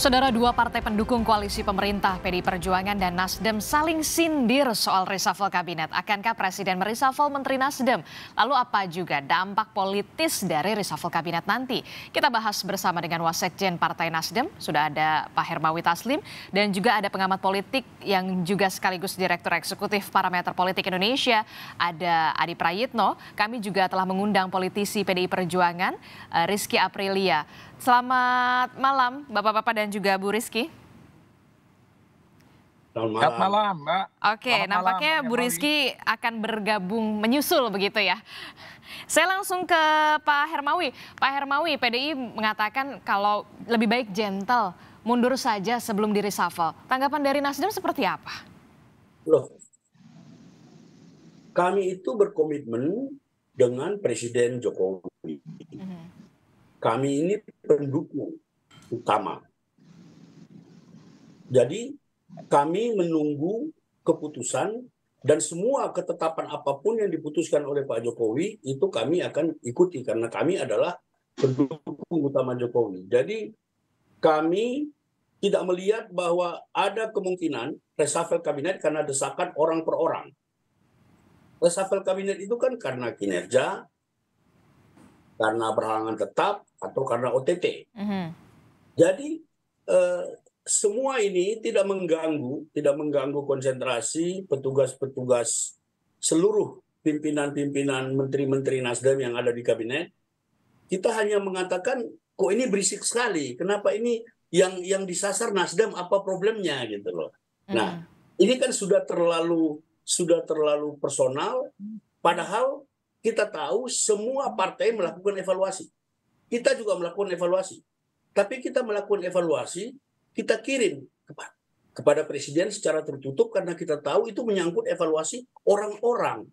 Saudara, dua partai pendukung koalisi pemerintah PDI Perjuangan dan Nasdem saling sindir soal reshuffle kabinet. Akankah Presiden mereshuffle Menteri Nasdem? Lalu apa juga dampak politis dari reshuffle kabinet nanti? Kita bahas bersama dengan Wasekjen Partai Nasdem, sudah ada Pak Hermawi Taslim, dan juga ada pengamat politik yang juga sekaligus Direktur Eksekutif Parameter Politik Indonesia, ada Adi Prayitno. Kami juga telah mengundang politisi PDI Perjuangan, Rizky Aprilia. Selamat malam Bapak-Bapak dan juga Bu Rizky. Selamat malam, Mbak. Oke, nampaknya Bu Rizky akan bergabung menyusul begitu ya. Saya langsung ke Pak Hermawi. Pak Hermawi, PDI mengatakan kalau lebih baik gentle, mundur saja sebelum di reshuffle. Tanggapan dari Nasdem seperti apa? Loh, kami itu berkomitmen dengan Presiden Jokowi. Kami ini pendukung utama. Jadi kami menunggu keputusan dan semua ketetapan apapun yang diputuskan oleh Pak Jokowi itu kami akan ikuti karena kami adalah pendukung utama Jokowi. Jadi kami tidak melihat bahwa ada kemungkinan reshuffle kabinet karena desakan orang per orang. Reshuffle kabinet itu kan karena kinerja, karena berhalangan tetap, atau karena OTT. Jadi semua ini tidak mengganggu konsentrasi petugas-petugas seluruh pimpinan-pimpinan menteri-menteri Nasdem yang ada di kabinet. Kita hanya mengatakan kok ini berisik sekali, kenapa ini yang disasar Nasdem, apa problemnya gitu loh. Nah, ini kan sudah terlalu personal, padahal kita tahu semua partai melakukan evaluasi. Kita juga melakukan evaluasi. Tapi kita melakukan evaluasi, kita kirim kepada Presiden secara tertutup karena kita tahu itu menyangkut evaluasi orang-orang.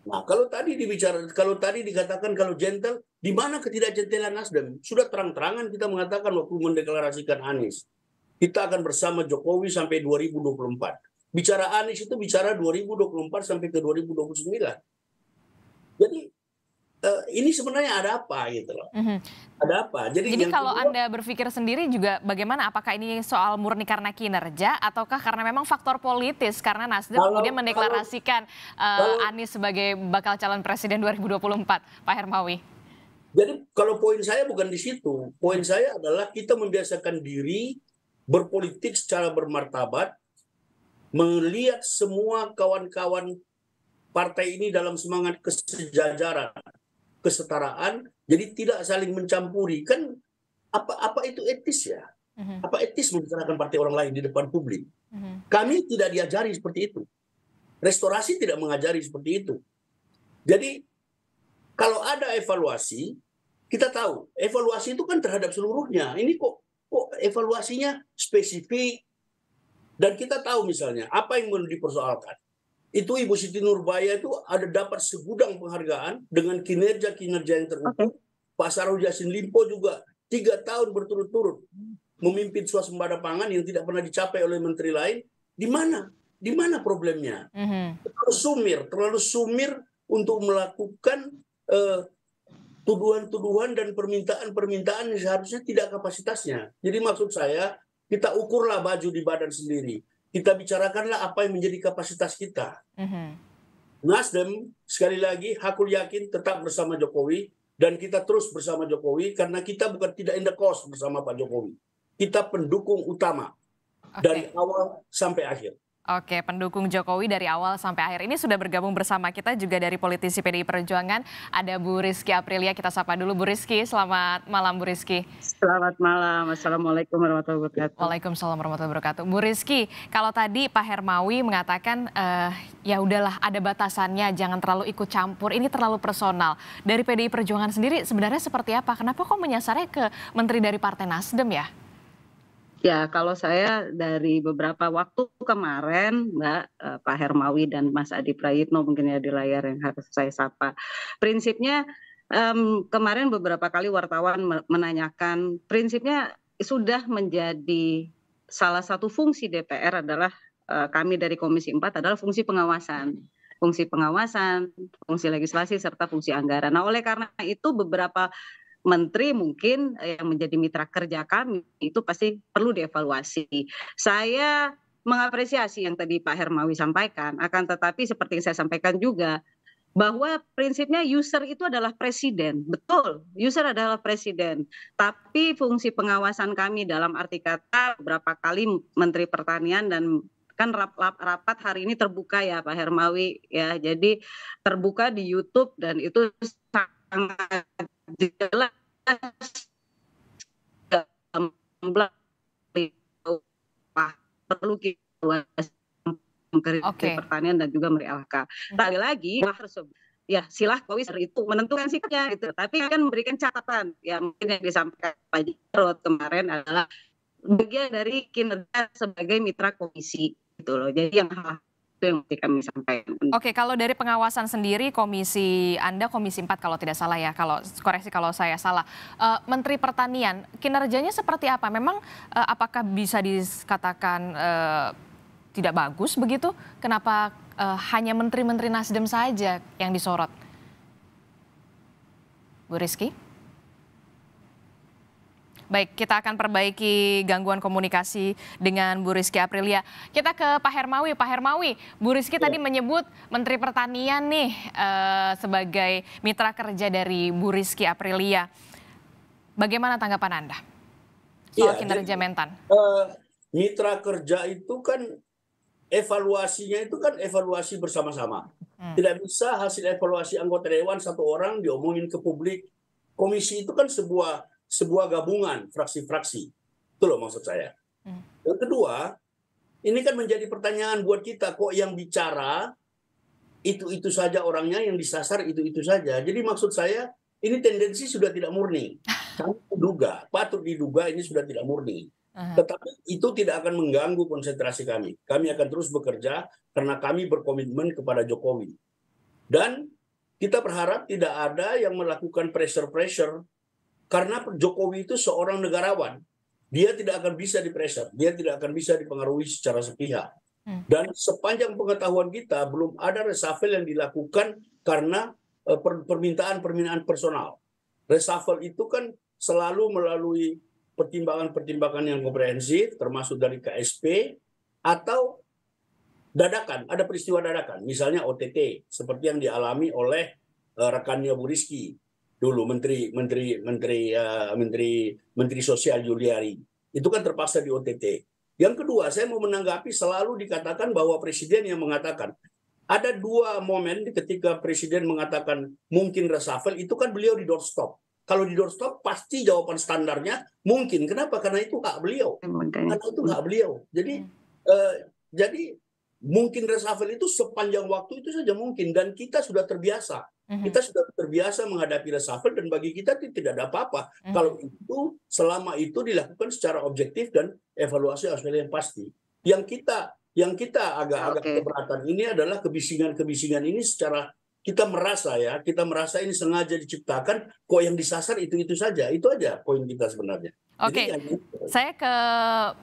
Nah, kalau tadi dikatakan kalau gentle, di mana ketidakgentelan Nasdem? Sudah terang-terangan kita mengatakan waktu mendeklarasikan Anies, kita akan bersama Jokowi sampai 2024. Bicara Anies itu bicara 2024 sampai ke 2029. Jadi ini sebenarnya ada apa gitu loh. Ada apa? Jadi kalau Anda berpikir sendiri juga bagaimana? Apakah ini soal murni karena kinerja ataukah karena memang faktor politis? Karena Nasdem kemudian mendeklarasikan Anies sebagai bakal calon presiden 2024, Pak Hermawi. Jadi kalau poin saya bukan di situ. Poin saya adalah kita membiasakan diri berpolitik secara bermartabat, melihat semua kawan-kawan partai ini dalam semangat kesejajaran, kesetaraan, jadi tidak saling mencampuri. Kan apa itu etis ya? Apa etis membicarakan partai orang lain di depan publik? Kami tidak diajari seperti itu. Restorasi tidak mengajari seperti itu. Jadi kalau ada evaluasi, kita tahu evaluasi itu kan terhadap seluruhnya. Ini kok evaluasinya spesifik, dan kita tahu misalnya apa yang mau dipersoalkan. Itu Ibu Siti Nurbaya itu ada dapat segudang penghargaan dengan kinerja-kinerja yang terukur. Pak Syahrul Yassin Limpo juga 3 tahun berturut-turut memimpin swasembada pangan yang tidak pernah dicapai oleh menteri lain. Di mana problemnya? Terlalu sumir untuk melakukan tuduhan-tuduhan dan permintaan-permintaan yang seharusnya tidak kapasitasnya. Jadi maksud saya, kita ukurlah baju di badan sendiri. Kita bicarakanlah apa yang menjadi kapasitas kita. Nasdem, sekali lagi, hakul yakin tetap bersama Jokowi, dan kita terus bersama Jokowi, karena kita bukan tidak in the cost bersama Pak Jokowi. Kita pendukung utama dari awal sampai akhir. Oke, pendukung Jokowi dari awal sampai akhir. Ini sudah bergabung bersama kita juga dari politisi PDI Perjuangan. Ada Bu Rizky Aprilia, kita sapa dulu Bu Rizky. Selamat malam Bu Rizky. Selamat malam, Assalamualaikum warahmatullahi wabarakatuh. Waalaikumsalam warahmatullahi wabarakatuh. Bu Rizky, kalau tadi Pak Hermawi mengatakan ya udahlah ada batasannya, jangan terlalu ikut campur, ini terlalu personal. Dari PDI Perjuangan sendiri sebenarnya seperti apa? Kenapa kok menyasarnya ke menteri dari Partai Nasdem ya? Ya, kalau saya dari beberapa waktu kemarin, Mbak, Pak Hermawi dan Mas Adi Prayitno mungkin ya di layar yang harus saya sapa. Prinsipnya kemarin beberapa kali wartawan menanyakan, prinsipnya sudah menjadi salah satu fungsi DPR adalah kami dari Komisi 4 adalah fungsi pengawasan. Fungsi pengawasan, fungsi legislasi, serta fungsi anggaran. Nah, oleh karena itu beberapa menteri mungkin yang menjadi mitra kerja kami itu pasti perlu dievaluasi. Saya mengapresiasi yang tadi Pak Hermawi sampaikan, akan tetapi seperti yang saya sampaikan juga, bahwa prinsipnya user itu adalah presiden. Betul, user adalah presiden. Tapi fungsi pengawasan kami dalam arti kata beberapa kali Menteri Pertanian dan kan rapat hari ini terbuka ya Pak Hermawi ya. Jadi terbuka di YouTube dan itu sangat jelas perlu kita Pertanian dan juga Menteri LHK. Sekali lagi harus ya silah Kowisir itu menentukan sikapnya gitu. Tapi kan memberikan catatan yang mungkin yang disampaikan Pak Jarod kemarin adalah bagian dari kinerja sebagai mitra komisi gitu loh. Jadi yang hal itu yang kami sampaikan. Oke, kalau dari pengawasan sendiri komisi Anda komisi 4 kalau tidak salah ya, kalau koreksi kalau saya salah. Menteri Pertanian kinerjanya seperti apa? Memang apakah bisa dikatakan tidak bagus begitu? Kenapa hanya menteri-menteri Nasdem saja yang disorot? Bu Rizky? Baik, kita akan perbaiki gangguan komunikasi dengan Bu Rizky Aprilia. Kita ke Pak Hermawi. Pak Hermawi, Bu Rizky tadi menyebut Menteri Pertanian nih sebagai mitra kerja dari Bu Rizky Aprilia. Bagaimana tanggapan Anda soal kinerja Mentan? Mitra kerja itu kan evaluasinya itu kan evaluasi bersama-sama. Tidak bisa hasil evaluasi anggota dewan satu orang diomongin ke publik. Komisi itu kan sebuah gabungan fraksi-fraksi. Itu loh maksud saya. Yang kedua, ini kan menjadi pertanyaan buat kita, kok yang bicara itu saja orangnya, yang disasar itu saja. Jadi maksud saya, ini tendensi sudah tidak murni. Kami menduga, patut diduga ini sudah tidak murni. Tetapi itu tidak akan mengganggu konsentrasi kami. Kami akan terus bekerja karena kami berkomitmen kepada Jokowi. Dan kita berharap tidak ada yang melakukan pressure-pressure. Karena Jokowi itu seorang negarawan, dia tidak akan bisa dipressure, dia tidak akan bisa dipengaruhi secara sepihak. Dan sepanjang pengetahuan kita belum ada reshuffle yang dilakukan karena permintaan personal. Reshuffle itu kan selalu melalui pertimbangan-pertimbangan yang komprehensif, termasuk dari KSP atau dadakan, ada peristiwa dadakan, misalnya OTT seperti yang dialami oleh rekannya Bu Rizky. Dulu Menteri Sosial Juliari itu kan terpaksa di OTT. Yang kedua, saya mau menanggapi selalu dikatakan bahwa presiden yang mengatakan ada dua momen ketika presiden mengatakan mungkin reshuffle itu kan beliau di doorstop. Kalau di doorstop pasti jawaban standarnya mungkin. Kenapa? Karena itu hak beliau. Karena itu hak beliau. Jadi mungkin reshuffle itu sepanjang waktu itu saja mungkin, dan kita sudah terbiasa. Kita sudah terbiasa menghadapi reshuffle dan bagi kita tidak ada apa-apa. Kalau itu selama itu dilakukan secara objektif dan evaluasi hasil yang pasti. Yang kita agak keberatan ini adalah kebisingan ini secara kita merasa ini sengaja diciptakan, kok yang disasar itu saja. Itu aja poin kita sebenarnya. Oke, saya ke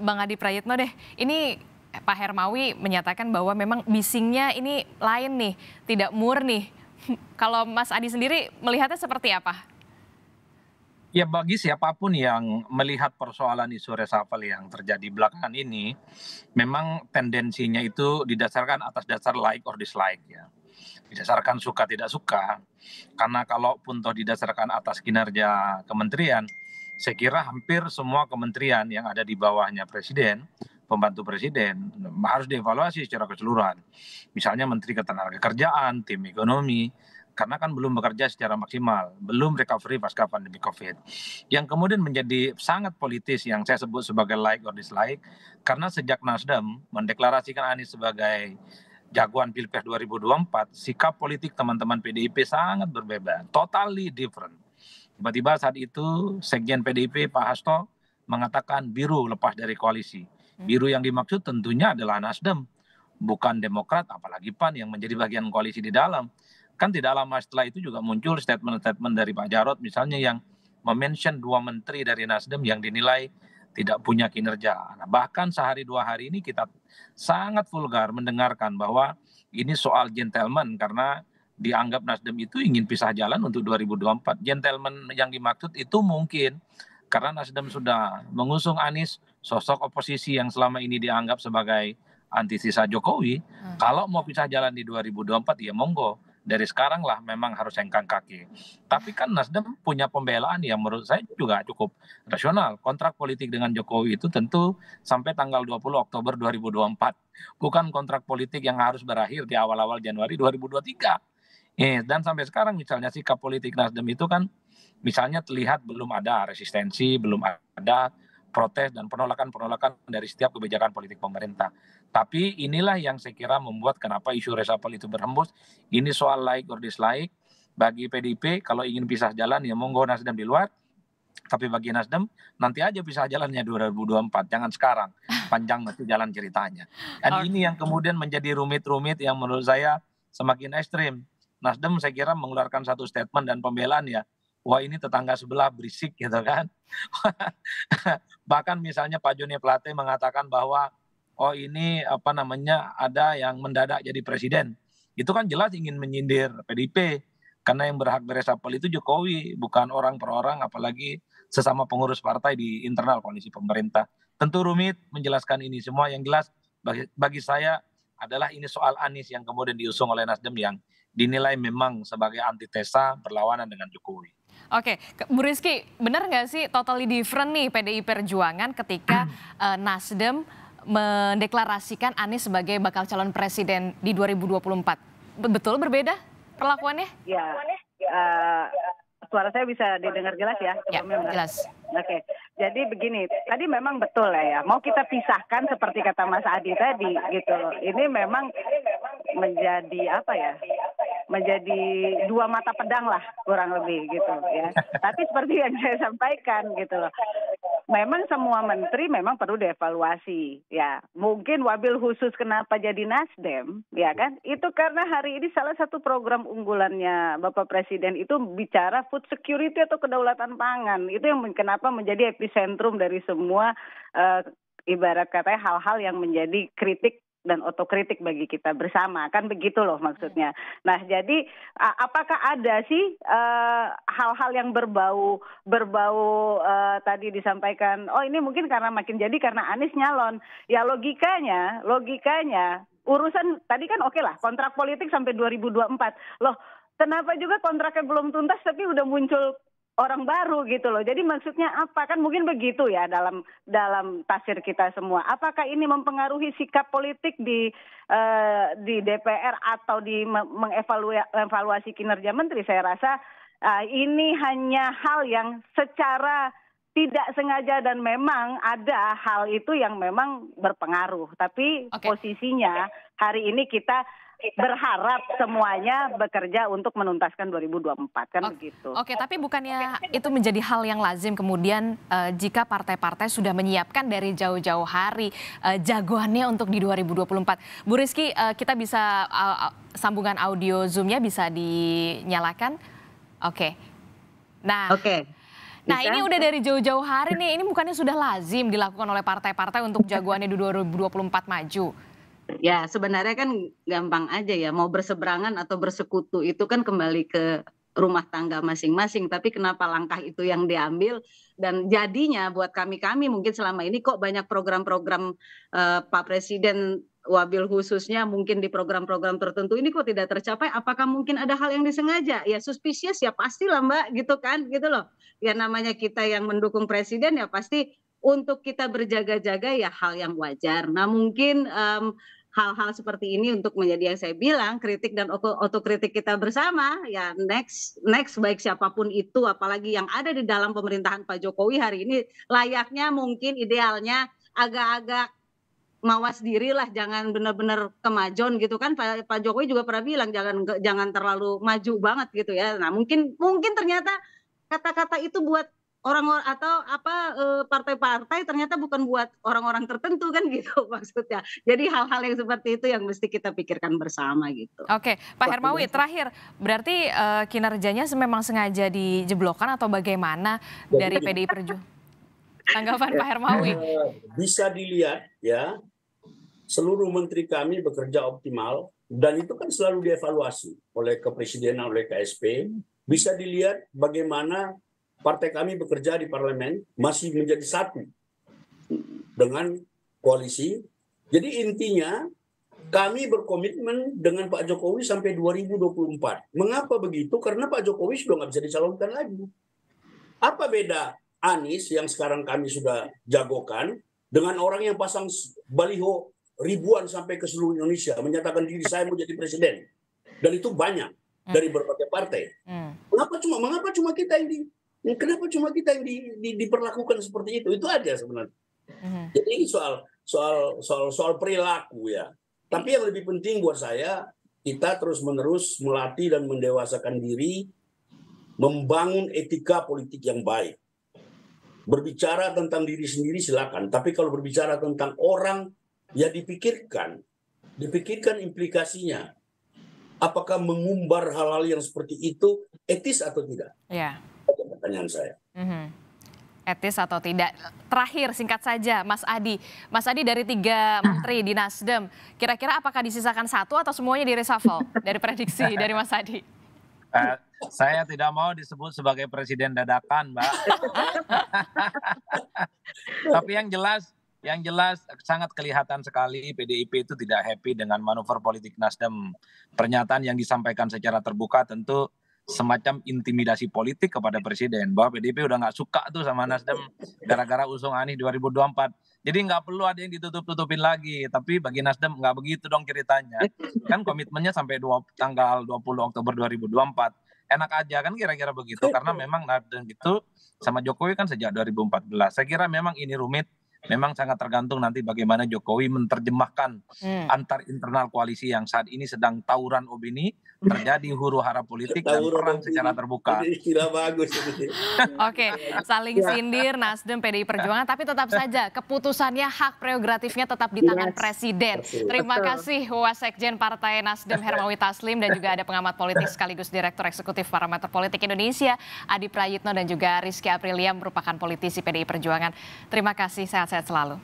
Bang Adi Prayitno deh. Ini Pak Hermawi menyatakan bahwa memang bisingnya ini lain nih, tidak murni. Kalau Mas Adi sendiri melihatnya seperti apa? Ya, bagi siapapun yang melihat persoalan isu reshuffle yang terjadi belakangan ini, memang tendensinya itu didasarkan atas dasar like or dislike ya. Didasarkan suka tidak suka. Karena kalaupun toh didasarkan atas kinerja kementerian, saya kira hampir semua kementerian yang ada di bawahnya presiden, pembantu presiden, harus dievaluasi secara keseluruhan. Misalnya Menteri Ketenagakerjaan, tim ekonomi, karena kan belum bekerja secara maksimal, belum recovery pasca pandemi COVID. Yang kemudian menjadi sangat politis yang saya sebut sebagai like or dislike, karena sejak Nasdem mendeklarasikan Anies sebagai jagoan Pilpres 2024, sikap politik teman-teman PDIP sangat berbeda, totally different. Tiba-tiba saat itu Sekjen PDIP Pak Hasto mengatakan biru lepas dari koalisi. Biru yang dimaksud tentunya adalah Nasdem, bukan Demokrat, apalagi PAN yang menjadi bagian koalisi di dalam. Kan tidak lama setelah itu juga muncul statement-statement dari Pak Jarod misalnya yang memention 2 menteri dari Nasdem yang dinilai tidak punya kinerja. Nah, bahkan sehari 2 hari ini kita sangat vulgar mendengarkan bahwa ini soal gentleman karena dianggap Nasdem itu ingin pisah jalan untuk 2024. Gentleman yang dimaksud itu mungkin karena Nasdem sudah mengusung Anies, sosok oposisi yang selama ini dianggap sebagai antisisa Jokowi. Kalau mau pisah jalan di 2024 ya monggo. Dari sekarang lah memang harus hengkang kaki. Tapi kan Nasdem punya pembelaan yang menurut saya juga cukup rasional. Kontrak politik dengan Jokowi itu tentu sampai tanggal 20 Oktober 2024. Bukan kontrak politik yang harus berakhir di awal-awal Januari 2023. Dan sampai sekarang misalnya sikap politik Nasdem itu kan misalnya terlihat belum ada resistensi, belum ada protes dan penolakan-penolakan dari setiap kebijakan politik pemerintah. Tapi inilah yang saya kira membuat kenapa isu reshuffle itu berhembus. Ini soal like or dislike. Bagi PDIP kalau ingin pisah jalan ya monggo Nasdem di luar. Tapi bagi Nasdem nanti aja pisah jalannya 2024. Jangan sekarang. Panjang nanti jalan ceritanya. Dan ini yang kemudian menjadi rumit-rumit yang menurut saya semakin ekstrim. Nasdem saya kira mengeluarkan satu statement dan pembelaan ya. Wah ini tetangga sebelah berisik gitu kan. Bahkan misalnya Pak Joni Plate mengatakan bahwa oh ini ada yang mendadak jadi presiden. Itu kan jelas ingin menyindir PDIP. Karena yang berhak bereshuffle itu Jokowi, bukan orang per orang, apalagi sesama pengurus partai di internal koalisi pemerintah. Tentu rumit menjelaskan ini semua. Yang jelas bagi saya adalah ini soal Anies yang kemudian diusung oleh Nasdem yang dinilai memang sebagai antitesa berlawanan dengan Jokowi. Oke, Bu Rizky, benar nggak sih totally different nih PDI Perjuangan ketika Nasdem mendeklarasikan Anies sebagai bakal calon presiden di 2024? Betul berbeda perlakuannya? Ya, suara saya bisa didengar jelas ya? Ya, jelas. Oke, jadi begini, tadi memang betul ya, mau kita pisahkan seperti kata Mas Adi tadi gitu. Ini memang menjadi menjadi dua mata pedang lah kurang lebih gitu ya. Tapi seperti yang saya sampaikan gitu loh. Memang semua menteri memang perlu dievaluasi ya. Mungkin wabil khusus kenapa jadi Nasdem ya kan? Itu karena hari ini salah satu program unggulannya Bapak Presiden itu bicara food security atau kedaulatan pangan. Itu yang kenapa menjadi epicentrum dari semua ibarat katanya hal-hal yang menjadi kritik dan otokritik bagi kita bersama, kan begitu loh maksudnya. Nah jadi apakah ada sih hal-hal yang berbau tadi disampaikan, oh ini mungkin karena makin jadi karena Anies nyalon. Ya logikanya urusan tadi kan oke lah kontrak politik sampai 2024. Loh kenapa juga kontraknya belum tuntas tapi udah muncul orang baru gitu loh. Jadi maksudnya apa? Kan mungkin begitu ya dalam tafsir kita semua. Apakah ini mempengaruhi sikap politik di DPR atau di mengevaluasi kinerja menteri? Saya rasa ini hanya hal yang secara tidak sengaja dan memang ada hal itu yang memang berpengaruh. Tapi posisinya hari ini kita berharap semuanya bekerja untuk menuntaskan 2024 kan begitu. Oke, tapi bukannya itu menjadi hal yang lazim kemudian jika partai-partai sudah menyiapkan dari jauh-jauh hari jagoannya untuk di 2024. Bu Rizky, kita bisa sambungan audio Zoom-nya bisa dinyalakan? Oke. Nah, ini udah dari jauh-jauh hari nih, ini bukannya sudah lazim dilakukan oleh partai-partai untuk jagoannya di 2024 maju? Ya sebenarnya kan gampang aja ya, mau berseberangan atau bersekutu itu kan kembali ke rumah tangga masing-masing. Tapi kenapa langkah itu yang diambil dan jadinya buat kami mungkin selama ini kok banyak program-program Pak Presiden wabil khususnya mungkin di program-program tertentu ini kok tidak tercapai. Apakah mungkin ada hal yang disengaja? Ya suspicious ya pastilah Mbak gitu kan gitu loh. Ya namanya kita yang mendukung presiden ya pasti untuk kita berjaga-jaga ya hal yang wajar. Nah mungkin hal-hal seperti ini untuk menjadi yang saya bilang kritik dan otokritik kita bersama ya next baik siapapun itu apalagi yang ada di dalam pemerintahan Pak Jokowi hari ini layaknya mungkin idealnya agak-agak mawas diri lah, jangan benar-benar kemajon gitu kan. Pak Jokowi juga pernah bilang jangan terlalu maju banget gitu ya. Nah mungkin ternyata kata-kata itu buat orang-orang atau partai-partai ternyata bukan buat orang-orang tertentu kan gitu maksudnya. Jadi hal-hal yang seperti itu yang mesti kita pikirkan bersama gitu. Oke, Pak Hermawi terakhir, berarti kinerjanya memang sengaja dijeblokkan atau bagaimana dari PDI Perjuangan? Tanggapan Pak Hermawi? Bisa dilihat ya, seluruh menteri kami bekerja optimal, dan itu kan selalu dievaluasi oleh Kepresidenan, oleh KSP. Bisa dilihat bagaimana partai kami bekerja di parlemen masih menjadi satu dengan koalisi. Jadi intinya kami berkomitmen dengan Pak Jokowi sampai 2024. Mengapa begitu? Karena Pak Jokowi sudah nggak bisa dicalonkan lagi. Apa beda Anies yang sekarang kami sudah jagokan dengan orang yang pasang baliho ribuan sampai ke seluruh Indonesia menyatakan diri saya mau jadi presiden, dan itu banyak dari berbagai partai. Mengapa cuma kita yang diperlakukan seperti itu? Itu aja sebenarnya. Jadi soal perilaku ya. Tapi yang lebih penting buat saya, kita terus-menerus melatih dan mendewasakan diri, membangun etika politik yang baik. Berbicara tentang diri sendiri silakan, tapi kalau berbicara tentang orang, ya dipikirkan implikasinya. Apakah mengumbar hal-hal yang seperti itu etis atau tidak? Ya. Itu pertanyaan saya. Etis atau tidak. Terakhir singkat saja Mas Adi. Mas Adi, dari 3 menteri di Nasdem, kira-kira apakah disisakan 1 atau semuanya di reshuffle? Dari prediksi dari Mas Adi. Saya tidak mau disebut sebagai presiden dadakan, Mbak. Tapi yang jelas sangat kelihatan sekali PDIP itu tidak happy dengan manuver politik Nasdem. Pernyataan yang disampaikan secara terbuka tentu semacam intimidasi politik kepada presiden, bahwa PDIP udah nggak suka tuh sama Nasdem gara-gara usung Anies 2024. Jadi nggak perlu ada yang ditutup-tutupin lagi. Tapi bagi Nasdem nggak begitu dong ceritanya. Kan komitmennya sampai tanggal 20 Oktober 2024. Enak aja kan kira-kira begitu. Karena memang Nasdem itu sama Jokowi kan sejak 2014. Saya kira memang ini rumit. Memang sangat tergantung nanti bagaimana Jokowi menerjemahkan antar internal koalisi yang saat ini sedang tawuran opini, terjadi huru-hara politik dan perang secara terbuka. Istilah bagus. Oke, saling sindir Nasdem PDI Perjuangan, tapi tetap saja keputusannya, hak prerogatifnya tetap di tangan Presiden. Terima kasih Wasekjen Partai Nasdem Hermawi Taslim, dan juga ada pengamat politik sekaligus Direktur Eksekutif Parameter Politik Indonesia Adi Prayitno, dan juga Rizky Aprilia merupakan politisi PDI Perjuangan. Terima kasih, sehat-sehat selalu.